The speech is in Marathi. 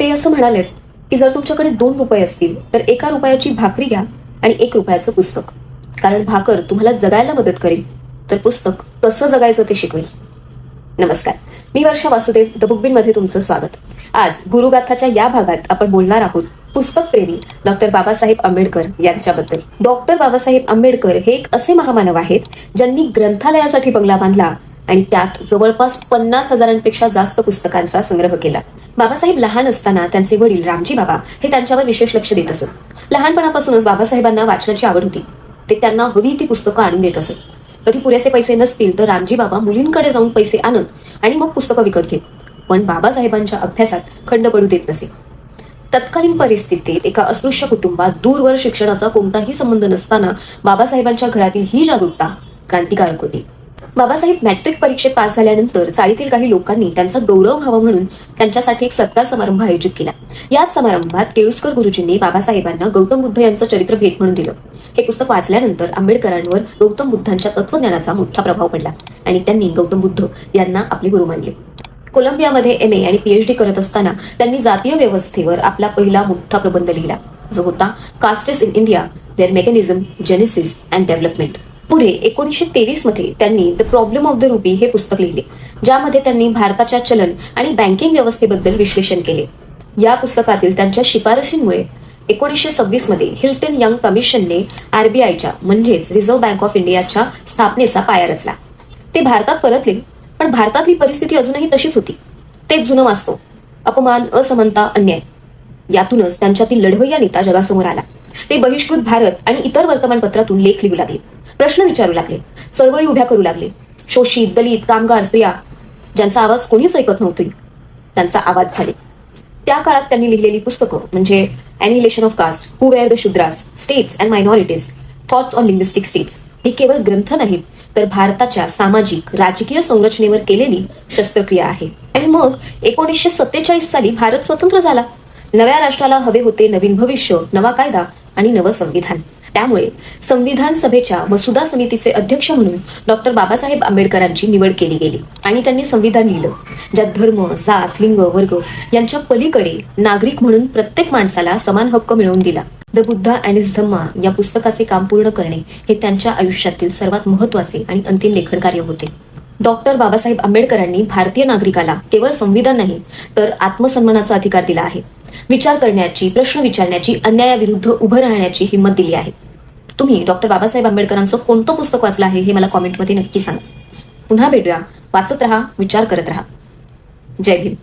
ते असं म्हणालेत की जर तुमच्याकडे 2 रुपये असतील तर 1 रुपयाची भाकरी घ्या आणि 1 रुपयाचं पुस्तक. कारण भाकर तुम्हाला जगायला मदत करेल, तर पुस्तक कसं जगायचं ते शिकवेल. नमस्कार, मी वर्षा वासुदेव द बुक बिनमध्ये तुमचं स्वागत. आज गुरुगाथाच्या या भागात आपण बोलणार आहोत पुस्तक प्रेमी डॉक्टर बाबासाहेब आंबेडकर यांच्याबद्दल. डॉक्टर बाबासाहेब आंबेडकर हे एक असे महामानव आहेत ज्यांनी ग्रंथालयासाठी बंगला बांधला आणि त्यात जवळपास 50,000पेक्षा जास्त पुस्तकांचा संग्रह केला. बाबासाहेब लहान असताना त्यांचे वडील रामजी बाबा हे त्यांच्यावर विशेष लक्ष देत असत. लहानपणापासूनच बाबासाहेबांना वाचनाची आवड होती. ते त्यांना हवी ती पुस्तकं आणून देत असत. कधी पुरेसे पैसे नसतील तर रामजी बाबा मुलींकडे जाऊन पैसे आणत आणि मग पुस्तकं विकत घेत. पण बाबासाहेबांच्या अभ्यासात खंड पडू देत नसे. तत्कालीन परिस्थितीत एका अस्पृश्य कुटुंबात दूरवर शिक्षणाचा कोणताही संबंध नसताना बाबासाहेबांच्या घरातील ही जागरूकता क्रांतिकारक होती. बाबासाहेब मॅट्रिक परीक्षेत पास झाल्यानंतर चाळीतील काही लोकांनी त्यांचा गौरव व्हावा म्हणून त्यांच्यासाठी एक सत्कार समारंभ आयोजित केला. याच समारंभात केळुस्कर गुरुजींनी बाबासाहेबांना गौतम बुद्ध यांचं चरित्र भेट म्हणून दिलं. हे पुस्तक वाचल्यानंतर आंबेडकरांवर गौतम बुद्धांच्या तत्वज्ञानाचा मोठा प्रभाव पडला आणि त्यांनी गौतम बुद्ध यांना आपले गुरु मानले. कोलंबियामध्ये MA आणि PhD करत असताना त्यांनी जातीय व्यवस्थेवर आपला पहिला मोठा प्रबंध लिहिला, जो होता castes in India, their mechanism, genesis and development. पुढे 1923 मध्ये त्यांनी the problem of the rupee हे पुस्तक लिहिले, ज्यामध्ये त्यांनी भारताच्या चलन आणि बँकिंग व्यवस्थेबद्दल विश्लेषण केले. या पुस्तकातील त्यांच्या शिफारशींमुळे 1926 मध्ये हिल्टन यंग कमिशनने RBIच्या म्हणजेच रिझर्व्ह बँक ऑफ इंडियाच्या स्थापनेचा पाया रचला. ते भारतात परतले, पण भारतातली परिस्थिती अजूनही तशीच होती. तेच जुनं वास्तव, अपमान, असमानता, अन्याय. यातूनच त्यांच्यातील लढवय्या नेता जगासमोर आला. ते बहिष्कृत भारत आणि इतर वर्तमानपत्रातून लेख लिहू लागले, प्रश्न विचारू लागले, चळवळी उभ्या करू लागले. शोषित, दलित, कामगार, स्त्रिया ज्यांचा आवाज कोणीच ऐकत नव्हते, त्यांचा आवाज झाले. त्या काळात त्यांनी लिहिलेली पुस्तकं म्हणजे annihilation of caste, who were the Shudras, states and minorities, thoughts on linguistic states ही केवळ ग्रंथ नाहीत, तर भारताच्या सामाजिक राजकीय संरचनेवर केलेली शस्त्रक्रिया आहे. आणि मग 1947 साली भारत स्वतंत्र झाला. नव्या राष्ट्राला हवे होते नवीन भविष्य, नवा कायदा आणि नवं संविधान. त्यामुळे संविधान सभेच्या मसुदा समितीचे अध्यक्ष म्हणून डॉक्टर बाबासाहेब आंबेडकरांची निवड केली गेली आणि त्यांनी संविधान लिहिलं, ज्यात धर्म, जात, लिंग, वर्ग यांच्या पलीकडे नागरिक म्हणून प्रत्येक माणसाला समान हक्क मिळवून दिला. द बुद्धा अँड हिज धम्मा या पुस्तकाचे काम पूर्ण करणे हे त्यांच्या आयुष्यातील सर्वात महत्त्वाचे आणि अंतिम लेखन कार्य होते. डॉक्टर बाबासाहेब आंबेडकरांनी भारतीय नागरिकाला केवळ संविधान नाही, तर आत्मसन्मानाचा अधिकार दिला आहे. विचार करण्याची, प्रश्न विचारण्याची, अन्यायाविरुद्ध उभं राहण्याची हिंमत दिली आहे. तुम्ही डॉक्टर बाबासाहेब आंबेडकरांचं कोणतं पुस्तक वाचलं आहे हे मला कॉमेंटमध्ये नक्की सांगा. पुन्हा भेटूया. वाचत रहा, विचार करत रहा. जय भीम.